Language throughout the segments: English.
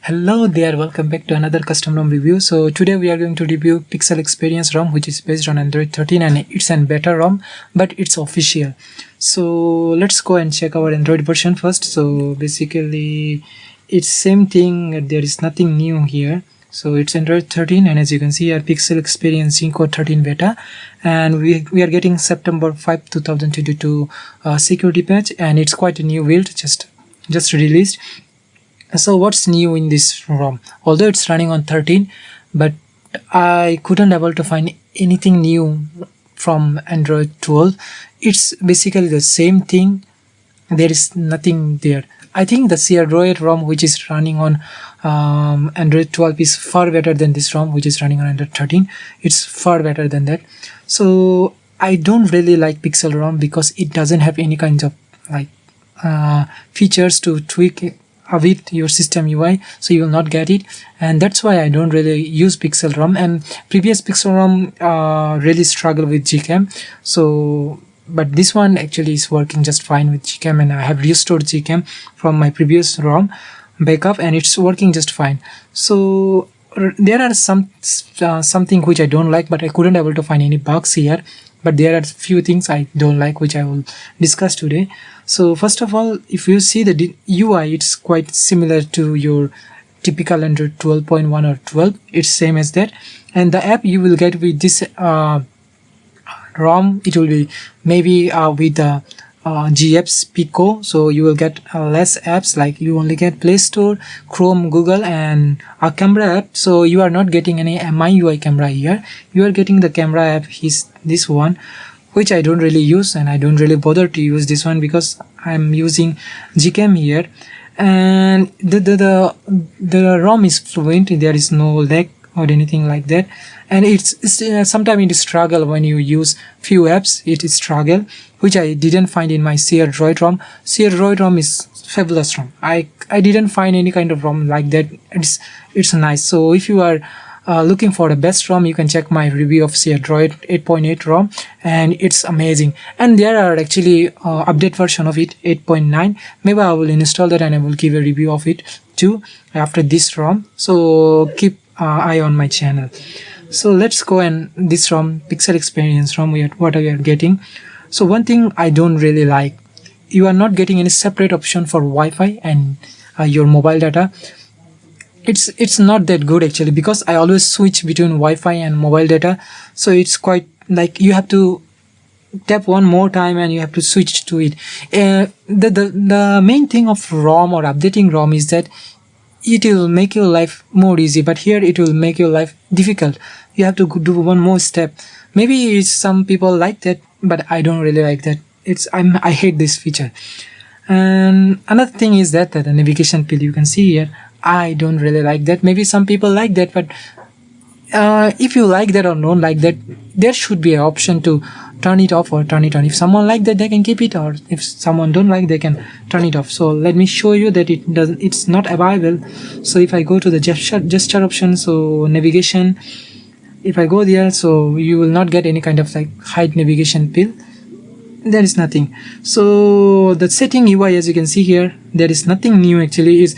Hello there, welcome back to another custom ROM review. So today we are going to review PixelExperience ROM, which is based on Android 13 and it's an beta ROM, but it's official. So let's go and check our Android version first. So basically it's same thing, there is nothing new here. So it's Android 13 and as you can see here PixelExperience Zinco 13 beta, and we are getting September 5, 2022 security patch, and it's quite a new build, just released. So what's new in this ROM? Although it's running on 13, but I couldn't able to find anything new from Android 12. It's basically the same thing. There is nothing there. I think the Android ROM which is running on Android 12 is far better than this ROM which is running on Android 13. It's far better than that. So I don't really like Pixel ROM because it doesn't have any kinds of like features to tweak with your system UI, so you will not get it, and that's why I don't really use Pixel ROM. And previous Pixel ROM really struggle with Gcam, so but this one actually is working just fine with Gcam, and I have restored Gcam from my previous ROM backup and it's working just fine. So there are something which I don't like, but I couldn't able to find any bugs here. But there are few things I don't like which I will discuss today. So first of all, if you see the UI, it's quite similar to your typical Android 12.1 or 12. It's same as that. And the app you will get with this ROM, it will be maybe with the GApps Pico, so you will get less apps, like you only get Play Store, Chrome, Google, and a camera app. So you are not getting any MIUI camera here. You are getting the camera app, this one, which I don't really use, and I don't really bother to use this one because I'm using Gcam here. And the ROM is fluent, there is no lag or anything like that. And it's sometimes it is struggle when you use few apps, it is struggle, which I didn't find in my Android ROM. Android ROM is fabulous ROM. I didn't find any kind of ROM like that. It's nice. So if you are looking for the best ROM, you can check my review of Android 8.8 ROM, and it's amazing. And there are actually update version of it, 8.9. maybe I will install that and I will give a review of it too after this ROM, so keep eye on my channel. So let's go, and this ROM, PixelExperience ROM, what we are getting. So one thing I don't really like, you are not getting any separate option for Wi-Fi and your mobile data. It's not that good actually, because I always switch between Wi-Fi and mobile data. So it's quite like you have to tap one more time and you have to switch to it. The main thing of ROM or updating ROM is that it will make your life more easy, but here it will make your life difficult. You have to do one more step. Maybe some people like that, but I don't really like that. I hate this feature. And another thing is that the navigation pill you can see here, I don't really like that. Maybe some people like that, but if you like that or don't like that, there should be an option to turn it off or turn it on. If someone like that, they can keep it, or if someone don't like, they can turn it off. So let me show you that it's not available. So if I go to the gesture option, so navigation, if I go there, so you will not get any kind of like hide navigation pill. There is nothing. So the setting UI, as you can see here, there is nothing new actually. Is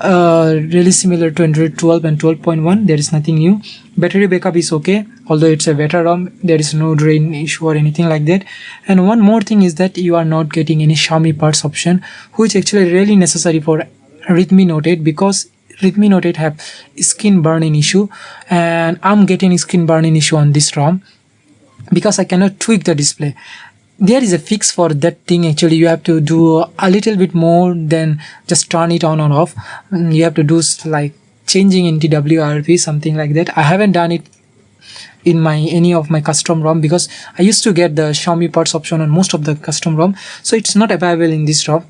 really similar to Android 12 and 12.1. There is nothing new. Battery backup is okay, although it's a beta ROM. There is no drain issue or anything like that. And one more thing is that you are not getting any Xiaomi parts option, which actually really necessary for Redmi Note 8, because Redmi Note 8 have skin burning issue, and I'm getting skin burning issue on this ROM because I cannot tweak the display. There is a fix for that thing. Actually, you have to do a little bit more than just turn it on or off. You have to do like changing in TWRP, something like that. I haven't done it in any of my custom ROM because I used to get the Xiaomi parts option on most of the custom ROM, so it's not available in this ROM.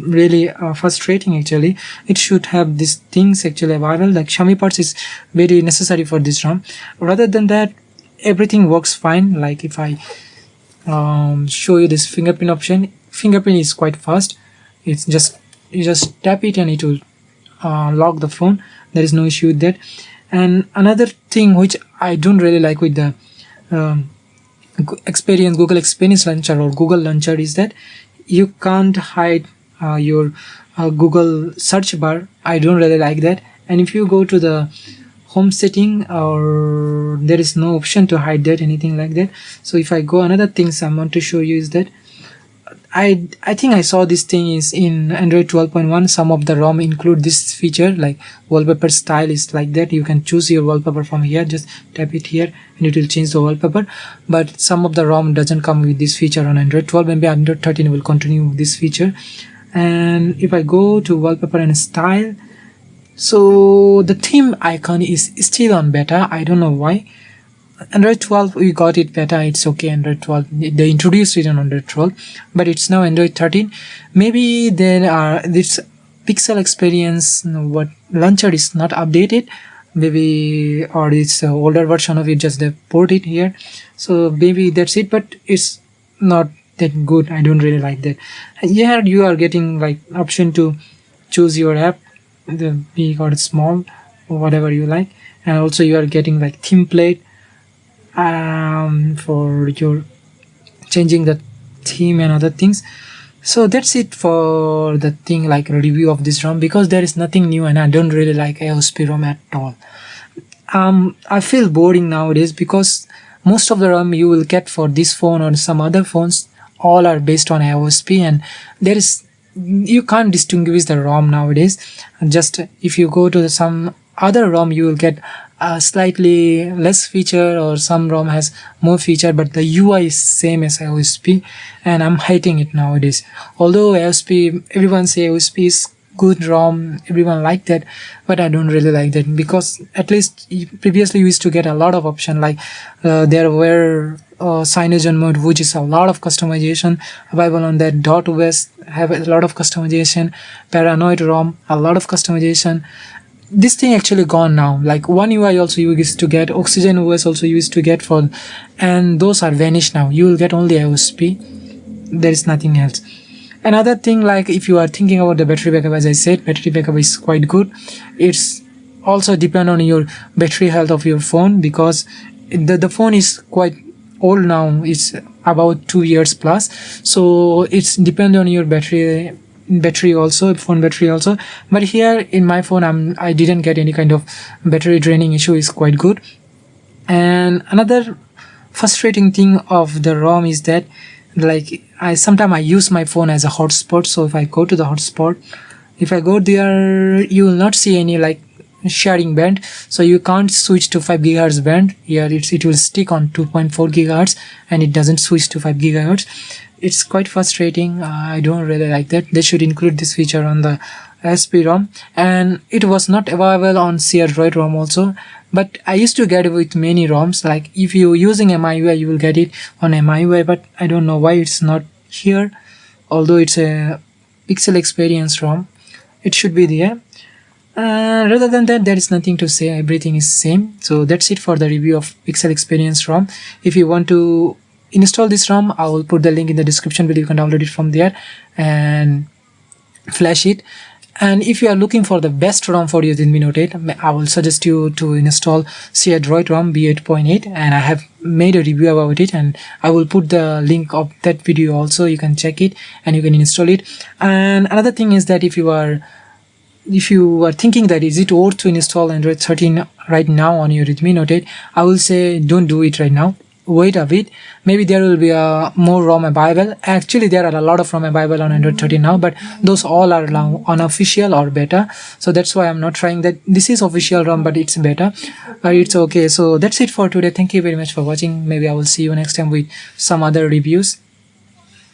Really frustrating actually. It should have these things actually available, like Xiaomi parts is very necessary for this ROM. Rather than that, everything works fine. Like if I show you this fingerprint option, fingerprint is quite fast. It's just you just tap it and it will lock the phone. There is no issue with that. And another thing which I don't really like with the Google Experience launcher or Google launcher is that you can't hide your Google search bar. I don't really like that. And if you go to the home setting, or there is no option to hide that, anything like that. So if I go, another things I want to show you is that I think I saw this thing is in Android 12.1. Some of the ROM include this feature, like wallpaper style is like that. You can choose your wallpaper from here, just tap it here and it will change the wallpaper. But some of the ROM doesn't come with this feature on Android 12. Maybe Android 13 will continue this feature. And if I go to wallpaper and style, so the theme icon is still on beta. I don't know why. Android 12 we got it beta, it's okay. Android 12 they introduced it on Android 12, but it's now Android 13. Maybe there are this PixelExperience what launcher is not updated, maybe, or it's an older version of it, just they port it here. So maybe that's it, but it's not that good. I don't really like that. Here you are getting like option to choose your app, the big or small or whatever you like, and also you are getting like theme plate for your changing the theme and other things. So that's it for the thing like review of this ROM, because there is nothing new and I don't really like AOSP ROM at all. I feel boring nowadays because most of the ROM you will get for this phone or some other phones all are based on AOSP, and there is, you can't distinguish the ROM nowadays. Just if you go to some other ROM you will get slightly less feature, or some ROM has more feature, but the UI is same as AOSP, and I'm hating it nowadays. Although AOSP, everyone say AOSP is good ROM, everyone like that, but I don't really like that, because at least previously you used to get a lot of option, like there were cyanogen mode, which is a lot of customization available on that. .os have a lot of customization, paranoid ROM, a lot of customization. This thing actually gone now. Like One UI also you used to get, Oxygen OS also you used to get for, and those are vanished now. You will get only AOSP, there is nothing else. Another thing, like if you are thinking about the battery backup, as I said, battery backup is quite good. It's also depend on your battery health of your phone, because the phone is quite old now, it's about 2 years plus, so it's depend on your battery also, phone battery also. But here in my phone I didn't get any kind of battery draining issue, is quite good. And another frustrating thing of the ROM is that, like, sometimes I use my phone as a hotspot. So if I go to the hotspot, if I go there, you will not see any like sharing band, so you can't switch to 5 GHz band. Here it will stick on 2.4 GHz and it doesn't switch to 5 GHz. It's quite frustrating. I don't really like that. They should include this feature on the AOSP ROM, and it was not available on Android ROM also, but I used to get it with many ROMs. Like if you're using MIUI you will get it on MIUI, but I don't know why it's not here, although it's a PixelExperience ROM, it should be there. Rather than that, there is nothing to say, everything is same. So that's it for the review of PixelExperience ROM. If you want to install this ROM, I will put the link in the description below. You can download it from there and flash it. And if you are looking for the best ROM for your Redmi Note 8, I will suggest you to install Android ROM B8.8, and I have made a review about it, and I will put the link of that video also. You can check it and you can install it. And another thing is that if you are thinking that is it worth to install Android 13 right now on your Redmi Note 8, I will say don't do it right now. Wait a bit, maybe there will be a more ROM available. Actually there are a lot of ROM available on Android 13 now, but those all are now unofficial or beta, so that's why I'm not trying that. This is official ROM but it's beta, but it's okay. So that's it for today. Thank you very much for watching. Maybe I will see you next time with some other reviews.